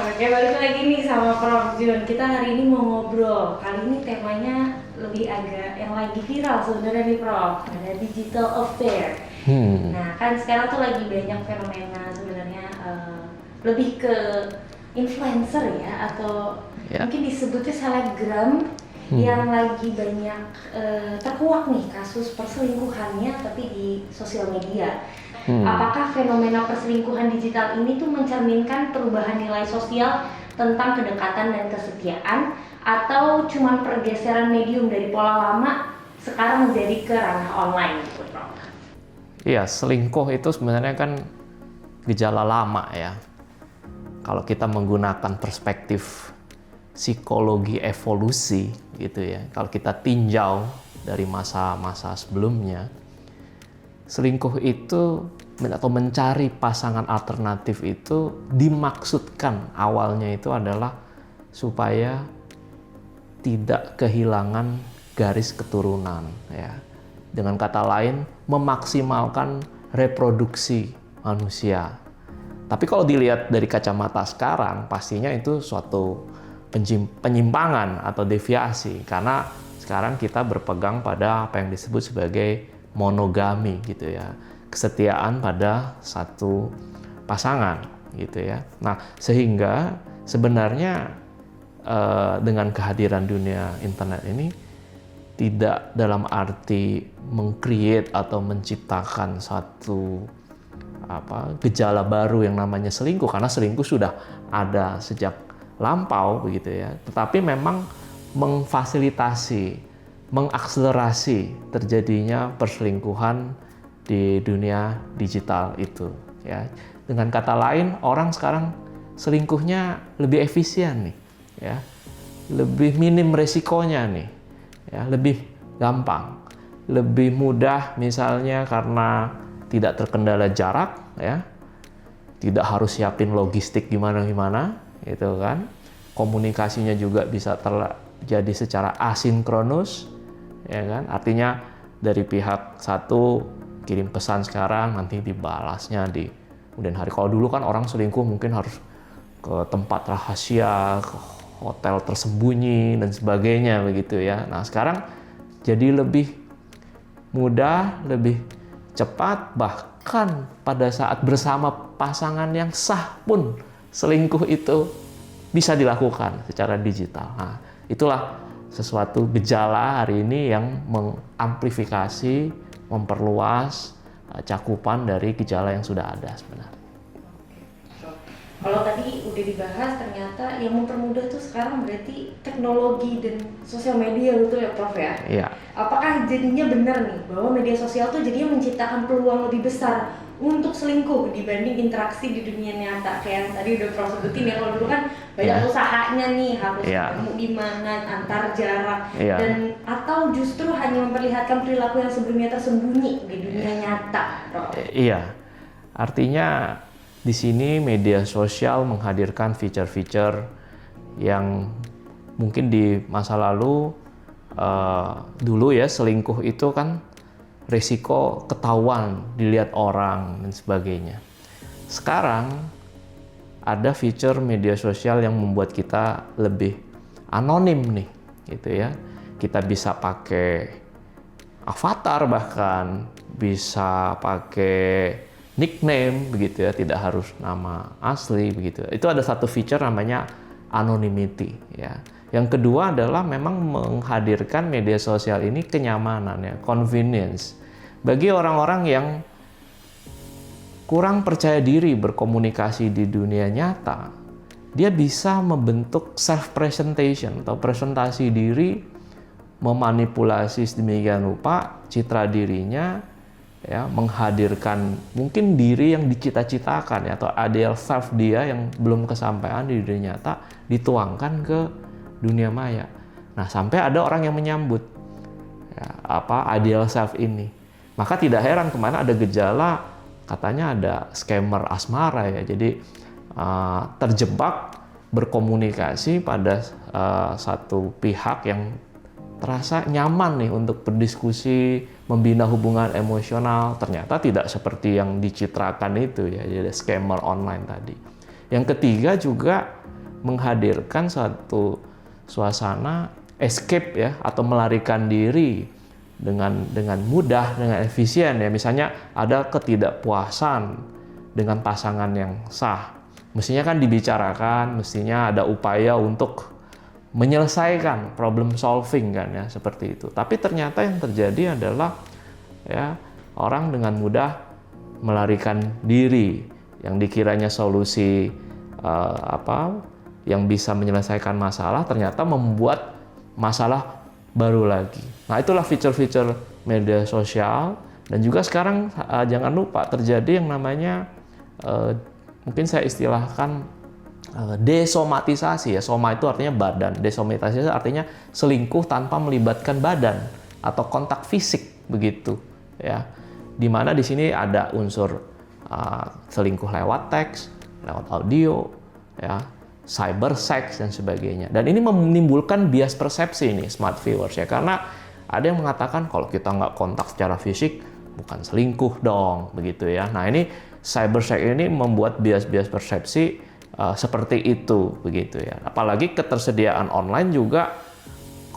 Oke, balik lagi nih sama Prof. Jun. Kita hari ini mau ngobrol. Kali ini temanya lebih agak yang lagi viral sebenarnya nih Prof. Ada digital affair. Nah, kan sekarang tuh lagi banyak fenomena sebenarnya lebih ke influencer ya, atau mungkin disebutnya selebgram yang lagi banyak terkuak nih kasus perselingkuhannya tapi di sosial media. Apakah fenomena perselingkuhan digital ini tuh mencerminkan perubahan nilai sosial tentang kedekatan dan kesetiaan, atau cuman pergeseran medium dari pola lama sekarang menjadi ke ranah online gitu, Prof? Iya, selingkuh itu sebenarnya kan gejala lama ya. Kalau kita menggunakan perspektif psikologi evolusi gitu ya, kalau kita tinjau dari masa-masa sebelumnya, selingkuh itu atau mencari pasangan alternatif itu dimaksudkan awalnya itu adalah supaya tidak kehilangan garis keturunan ya. Dengan kata lain, memaksimalkan reproduksi manusia. Tapi kalau dilihat dari kacamata sekarang, pastinya itu suatu penyimpangan atau deviasi, karena sekarang kita berpegang pada apa yang disebut sebagai monogami gitu ya, kesetiaan pada satu pasangan gitu ya. Nah, sehingga sebenarnya dengan kehadiran dunia internet ini tidak dalam arti meng-create atau menciptakan satu gejala baru yang namanya selingkuh, karena selingkuh sudah ada sejak lampau begitu ya, tetapi memang memfasilitasi, mengakselerasi terjadinya perselingkuhan di dunia digital itu ya. Dengan kata lain, orang sekarang selingkuhnya lebih efisien nih ya, lebih minim resikonya nih ya, lebih gampang, lebih mudah, misalnya karena tidak terkendala jarak ya, tidak harus siapin logistik gimana-gimana gitu kan, komunikasinya juga bisa terjadi secara asinkronus ya kan, artinya dari pihak satu kirim pesan sekarang, nanti dibalasnya di kemudian hari. Kalau dulu kan orang selingkuh mungkin harus ke tempat rahasia, ke hotel tersembunyi dan sebagainya begitu ya. Nah, sekarang jadi lebih mudah, lebih cepat, bahkan pada saat bersama pasangan yang sah pun selingkuh itu bisa dilakukan secara digital. Nah, itulah sesuatu gejala hari ini yang mengamplifikasi, memperluas cakupan dari gejala yang sudah ada sebenarnya. Kalau tadi udah dibahas, ternyata yang mempermudah tuh sekarang berarti teknologi dan sosial media gitu ya Prof ya? Iya. Apakah jadinya benar nih bahwa media sosial tuh jadinya menciptakan peluang lebih besar untuk selingkuh dibanding interaksi di dunia nyata? Kayak yang tadi udah Prof sebutin ya, kalau dulu kan banyak usahanya nih, harus ketemu di mana, antar jarak, dan atau justru hanya memperlihatkan perilaku yang sebelumnya tersembunyi di dunia nyata, Prof? Iya, artinya di sini media sosial menghadirkan fitur-fitur yang mungkin di masa lalu dulu ya, selingkuh itu kan risiko ketahuan, dilihat orang dan sebagainya. Sekarang ada fitur media sosial yang membuat kita lebih anonim nih gitu ya. Kita bisa pakai avatar, bahkan bisa pakai nickname begitu ya, tidak harus nama asli begitu. Itu ada satu fitur namanya anonymity ya. Yang kedua adalah memang menghadirkan media sosial ini kenyamanan ya, convenience. Bagi orang-orang yang kurang percaya diri berkomunikasi di dunia nyata, dia bisa membentuk self presentation atau presentasi diri, memanipulasi sedemikian rupa citra dirinya ya, menghadirkan mungkin diri yang dicita-citakan ya, atau ideal self dia yang belum kesampaian di dunia nyata dituangkan ke dunia maya. Nah, sampai ada orang yang menyambut ya, ideal self ini. Maka tidak heran kemana ada gejala katanya ada scammer asmara ya. Jadi terjebak berkomunikasi pada satu pihak yang terasa nyaman nih untuk berdiskusi, membina hubungan emosional, ternyata tidak seperti yang dicitrakan itu ya, jadi scammer online tadi. Yang ketiga juga menghadirkan satu suasana escape ya, atau melarikan diri dengan mudah, dengan efisien ya. Misalnya ada ketidakpuasan dengan pasangan yang sah, mestinya kan dibicarakan, mestinya ada upaya untuk menyelesaikan, problem solving kan ya, seperti itu. Tapi ternyata yang terjadi adalah ya, orang dengan mudah melarikan diri, yang dikiranya solusi yang bisa menyelesaikan masalah ternyata membuat masalah baru lagi. Nah, itulah fitur-fitur media sosial. Dan juga sekarang jangan lupa terjadi yang namanya mungkin saya istilahkan desomatisasi ya. Soma itu artinya badan, desomatisasi artinya selingkuh tanpa melibatkan badan atau kontak fisik begitu ya. Dimana di sini ada unsur selingkuh lewat teks, lewat audio, ya, cyber sex dan sebagainya. Dan ini menimbulkan bias persepsi nih smart viewers ya, karena ada yang mengatakan kalau kita nggak kontak secara fisik bukan selingkuh dong, begitu ya. Nah, ini cyber sex ini membuat bias-bias persepsi seperti itu, begitu ya. Apalagi ketersediaan online juga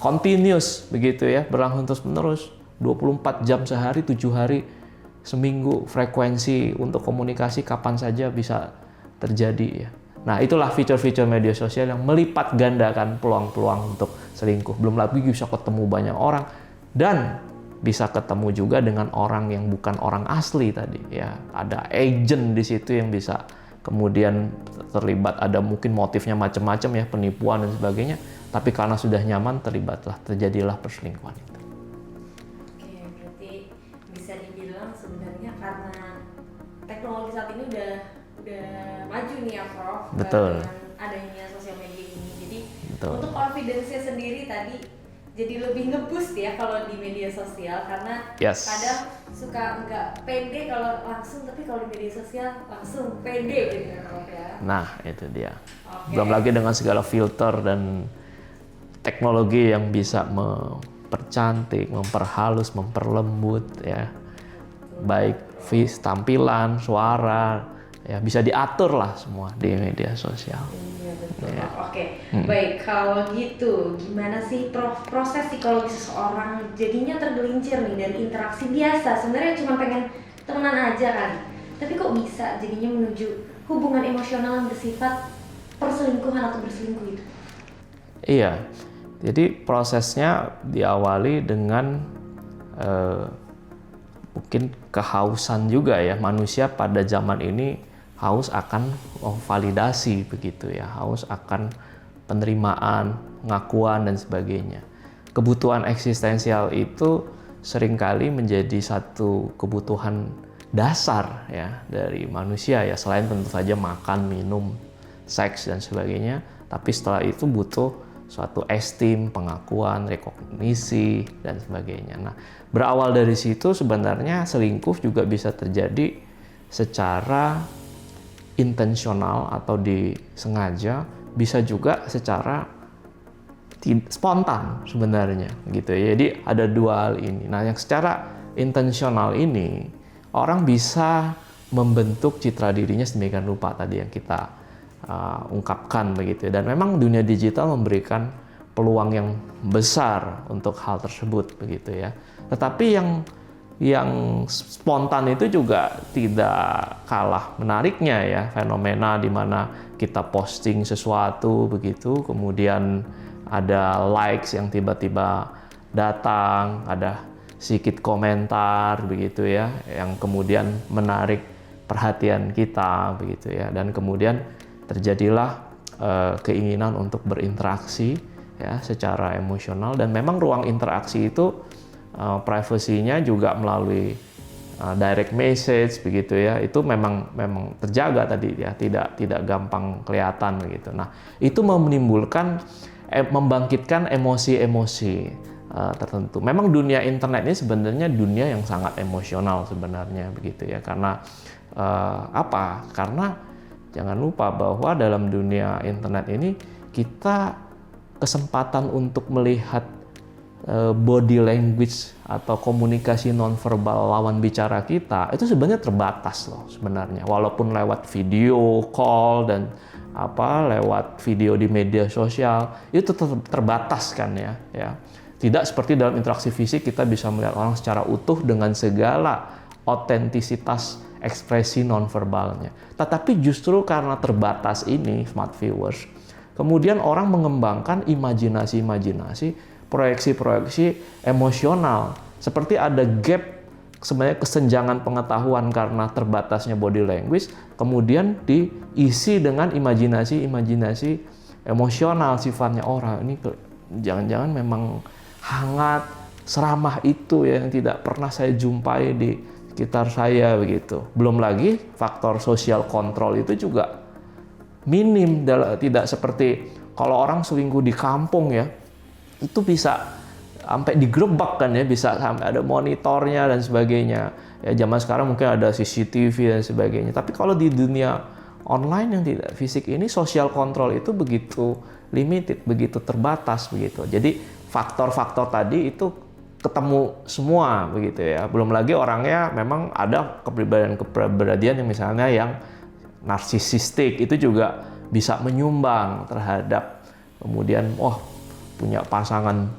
continuous, begitu ya, berlangsung terus-menerus, 24 jam sehari, 7 hari seminggu, frekuensi untuk komunikasi kapan saja bisa terjadi ya. Nah, itulah fitur-fitur media sosial yang melipat gandakan peluang-peluang untuk selingkuh. Belum lagi bisa ketemu banyak orang dan bisa ketemu juga dengan orang yang bukan orang asli tadi ya. Ada agent di situ yang bisa kemudian terlibat, ada mungkin motifnya macam-macam ya, penipuan dan sebagainya. Tapi karena sudah nyaman terjadilah perselingkuhan itu. Oke, berarti bisa dibilang sebenarnya karena teknologi saat ini udah maju nih ya, Prof. Betul. Dengan adanya sosial media ini. Jadi Betul. untuk confidence-nya sendiri tadi jadi lebih nge-boost ya kalau di media sosial, karena kadang suka nggak pede kalau langsung, tapi kalau di media sosial langsung pede gitu ya, Prof ya. Nah, itu dia. Okay. Belum lagi dengan segala filter dan teknologi yang bisa mempercantik, memperhalus, memperlembut ya. Baik tampilan, suara, ya bisa diatur lah semua di media sosial. Iya betul. Ya. Oke. Baik, kalau gitu gimana sih proses psikologi seseorang jadinya tergelincir nih dari interaksi biasa, sebenarnya cuma pengen temenan aja kan, tapi kok bisa jadinya menuju hubungan emosional yang bersifat perselingkuhan atau berselingkuh itu? Iya, jadi prosesnya diawali dengan mungkin kehausan juga ya. Manusia pada zaman ini haus akan validasi begitu ya, haus akan penerimaan, pengakuan dan sebagainya. Kebutuhan eksistensial itu seringkali menjadi satu kebutuhan dasar ya dari manusia ya, selain tentu saja makan, minum, seks dan sebagainya. Tapi setelah itu butuh suatu esteem, pengakuan, rekognisi dan sebagainya. Nah, berawal dari situ sebenarnya selingkuh juga bisa terjadi secara intensional atau disengaja, bisa juga secara spontan sebenarnya gitu ya. Jadi ada dua hal ini. Nah, yang secara intensional ini orang bisa membentuk citra dirinya sedemikian rupa tadi yang kita ungkapkan begitu. Dan memang dunia digital memberikan peluang yang besar untuk hal tersebut begitu ya. Tetapi yang spontan itu juga tidak kalah menariknya ya, fenomena di mana kita posting sesuatu begitu, kemudian ada likes yang tiba-tiba datang, ada sedikit komentar begitu ya, yang kemudian menarik perhatian kita begitu ya, dan kemudian terjadilah keinginan untuk berinteraksi ya secara emosional. Dan memang ruang interaksi itu privasinya juga melalui direct message begitu ya, itu memang terjaga tadi ya, tidak gampang kelihatan begitu. Nah, itu menimbulkan membangkitkan emosi-emosi tertentu. Memang dunia internet ini sebenarnya dunia yang sangat emosional sebenarnya begitu ya, karena karena jangan lupa bahwa dalam dunia internet ini kita kesempatan untuk melihat body language atau komunikasi nonverbal lawan bicara kita itu sebenarnya terbatas loh sebenarnya, walaupun lewat video call dan lewat video di media sosial itu tetap terbatas kan ya. Tidak seperti dalam interaksi fisik kita bisa melihat orang secara utuh dengan segala otentisitas ekspresi nonverbalnya. Tetapi justru karena terbatas ini smart viewers, kemudian orang mengembangkan imajinasi, proyeksi-proyeksi emosional. Seperti ada gap sebenarnya kesenjangan pengetahuan karena terbatasnya body language, kemudian diisi dengan imajinasi emosional sifatnya orang. Ini jangan-jangan memang hangat, seramah itu ya, yang tidak pernah saya jumpai di sekitar saya begitu. Belum lagi faktor social control itu juga minim, tidak seperti kalau orang selingkuh di kampung ya, itu bisa sampai digerebek kan ya, bisa sampai ada monitornya dan sebagainya. Ya zaman sekarang mungkin ada CCTV dan sebagainya. Tapi kalau di dunia online yang tidak fisik ini, social control itu begitu limited, begitu terbatas begitu. Jadi faktor-faktor tadi itu ketemu semua begitu ya. Belum lagi orangnya memang ada kepribadian yang misalnya yang narsisistik, itu juga bisa menyumbang terhadap kemudian punya pasangan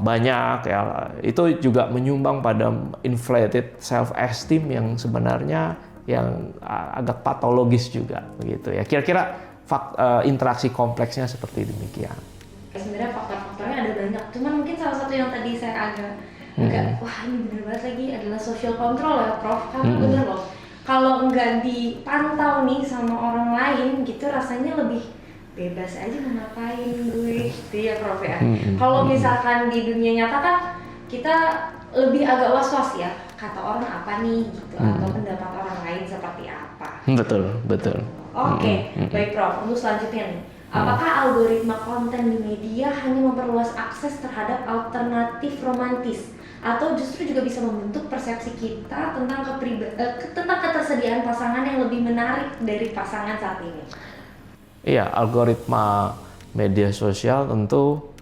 banyak ya, itu juga menyumbang pada inflated self esteem yang sebenarnya yang agak patologis juga begitu ya. Kira-kira interaksi kompleksnya seperti demikian. Sebenarnya faktor-faktornya ada banyak, cuman mungkin salah satu yang tadi saya agak wah ini bener banget lagi adalah social control ya Prof. Karena bener loh, kalau nggak dipantau nih sama orang lain gitu rasanya lebih bebas aja mau ngapain gue gitu ya Prof ya. Kalau misalkan di dunia nyata kan kita lebih agak was-was ya, kata orang apa nih gitu, atau pendapat orang lain seperti apa. Betul. Oke, baik Prof. Untuk selanjutnya nih, apakah algoritma konten di media hanya memperluas akses terhadap alternatif romantis, atau justru juga bisa membentuk persepsi kita tentang ketersediaan pasangan yang lebih menarik dari pasangan saat ini? Iya, algoritma media sosial tentu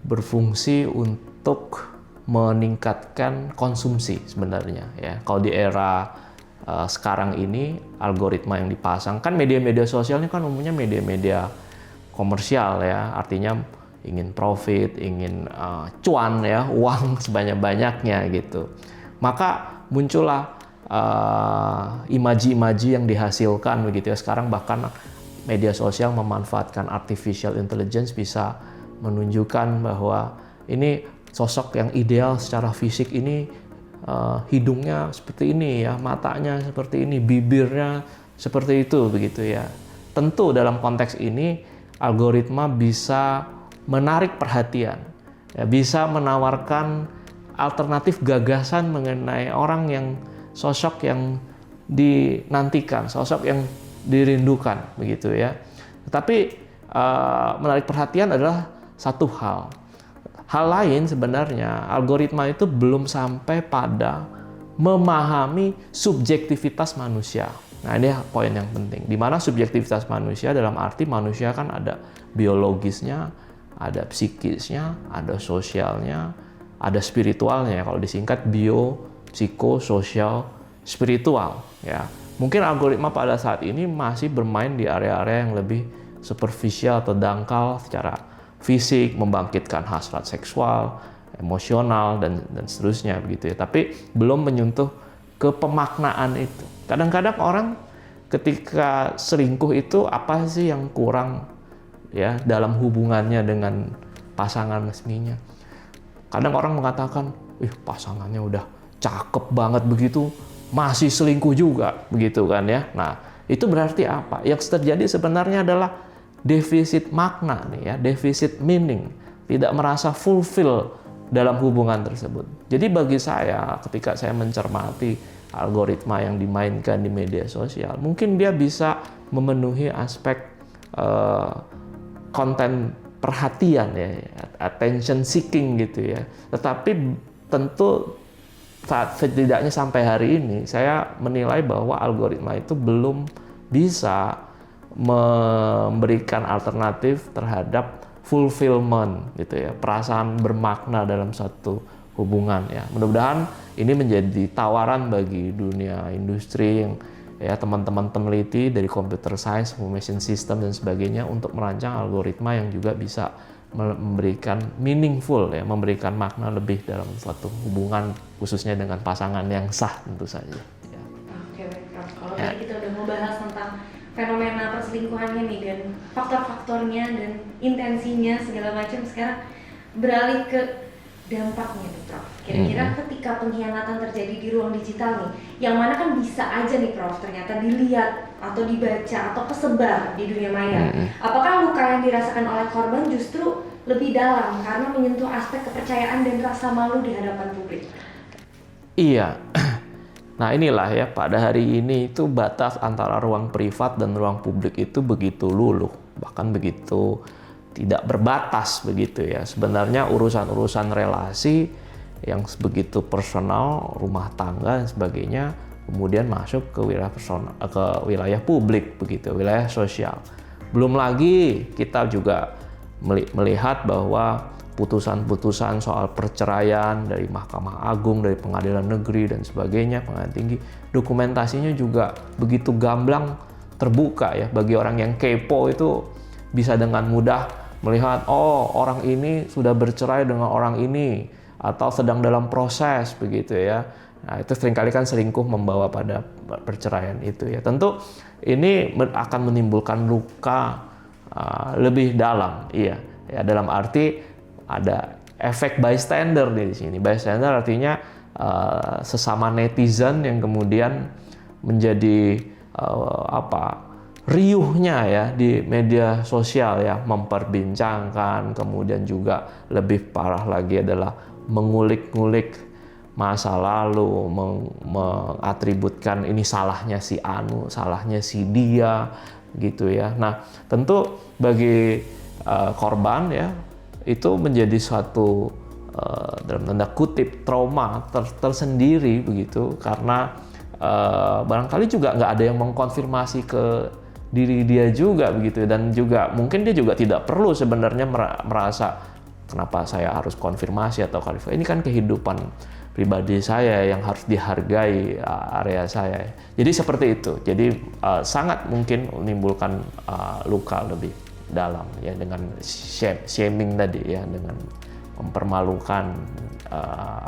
berfungsi untuk meningkatkan konsumsi sebenarnya ya. Kalau di era sekarang ini algoritma yang dipasang kan media-media sosial ini kan umumnya media-media komersial ya, artinya ingin profit, ingin cuan ya, uang sebanyak-banyaknya gitu. Maka muncullah imaji-imaji yang dihasilkan begitu ya. Sekarang bahkan media sosial memanfaatkan artificial intelligence bisa menunjukkan bahwa ini sosok yang ideal secara fisik ini hidungnya seperti ini ya, matanya seperti ini, bibirnya seperti itu begitu ya. Tentu dalam konteks ini algoritma bisa menarik perhatian, ya, bisa menawarkan alternatif gagasan mengenai orang yang sosok yang dinantikan, sosok yang dirindukan begitu ya. Tetapi menarik perhatian adalah satu hal. Hal lain sebenarnya algoritma itu belum sampai pada memahami subjektivitas manusia. Nah ini poin yang penting. Di mana subjektivitas manusia dalam arti manusia kan ada biologisnya, ada psikisnya, ada sosialnya, ada spiritualnya. Kalau disingkat bio, psiko, sosial, spiritual ya. Mungkin algoritma pada saat ini masih bermain di area-area yang lebih superficial atau dangkal secara fisik, membangkitkan hasrat seksual, emosional dan seterusnya begitu ya. Tapi belum menyentuh ke pemaknaan itu. Kadang-kadang orang ketika selingkuh itu apa sih yang kurang ya dalam hubungannya dengan pasangan resminya. Kadang orang mengatakan, pasangannya udah cakep banget begitu, masih selingkuh juga begitu kan ya. Nah, itu berarti apa? Yang terjadi sebenarnya adalah defisit makna nih ya, defisit meaning, tidak merasa fulfill dalam hubungan tersebut. Jadi bagi saya ketika saya mencermati algoritma yang dimainkan di media sosial, mungkin dia bisa memenuhi aspek konten perhatian ya, attention seeking gitu ya. Tetapi tentu setidaknya sampai hari ini saya menilai bahwa algoritma itu belum bisa memberikan alternatif terhadap fulfillment gitu ya, perasaan bermakna dalam satu hubungan ya. Mudah-mudahan ini menjadi tawaran bagi dunia industri yang ya teman-teman peneliti dari computer science, information system dan sebagainya untuk merancang algoritma yang juga bisa memberikan meaningful ya, memberikan makna lebih dalam suatu hubungan khususnya dengan pasangan yang sah tentu saja. Ya. Oke, baik Prof. Kalau tadi kita udah mau bahas tentang fenomena perselingkuhannya nih dan faktor-faktornya dan intensinya segala macam, sekarang beralih ke dampaknya nih Prof. Kira-kira ketika pengkhianatan terjadi di ruang digital nih, yang mana kan bisa aja nih Prof ternyata dilihat atau dibaca atau kesebar di dunia maya. Apakah luka yang dirasakan oleh korban justru lebih dalam karena menyentuh aspek kepercayaan dan rasa malu di hadapan publik? Iya. Nah inilah ya, pada hari ini itu batas antara ruang privat dan ruang publik itu begitu luluh, bahkan begitu tidak berbatas begitu ya. Sebenarnya urusan-urusan relasi yang begitu personal, rumah tangga dan sebagainya, kemudian masuk ke wilayah personal, ke wilayah publik begitu, wilayah sosial. Belum lagi kita juga melihat bahwa putusan-putusan soal perceraian dari Mahkamah Agung, dari Pengadilan Negeri dan sebagainya, Pengadilan Tinggi, dokumentasinya juga begitu gamblang, terbuka ya. Bagi orang yang kepo itu bisa dengan mudah melihat, oh orang ini sudah bercerai dengan orang ini atau sedang dalam proses begitu ya. Nah, itu seringkali kan selingkuh membawa pada perceraian itu ya. Tentu ini akan menimbulkan luka lebih dalam, iya. Ya, dalam arti ada efek bystander di sini. Bystander artinya sesama netizen yang kemudian menjadi riuhnya ya di media sosial ya, memperbincangkan, kemudian juga lebih parah lagi adalah mengulik-ngulik masa lalu, mengatributkan ini salahnya si Anu, salahnya si dia gitu ya. Nah, tentu bagi korban ya itu menjadi suatu dalam tanda kutip trauma tersendiri begitu, karena barangkali juga nggak ada yang mengkonfirmasi ke diri dia juga begitu, dan juga mungkin dia juga tidak perlu sebenarnya merasa kenapa saya harus konfirmasi atau klarifikasi. Ini kan kehidupan pribadi saya yang harus dihargai, area saya. Jadi seperti itu. Jadi sangat mungkin menimbulkan luka lebih dalam ya, dengan shaming tadi ya, dengan mempermalukan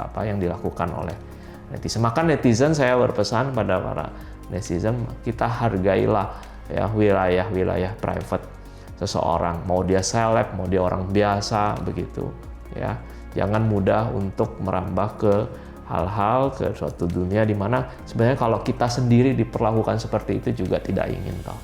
apa yang dilakukan oleh netizen. Maka netizen, saya berpesan pada para netizen, kita hargailah ya wilayah-wilayah private seseorang, mau dia seleb, mau dia orang biasa begitu ya. Jangan mudah untuk merambah ke hal-hal, ke suatu dunia di mana sebenarnya kalau kita sendiri diperlakukan seperti itu juga tidak ingin toh.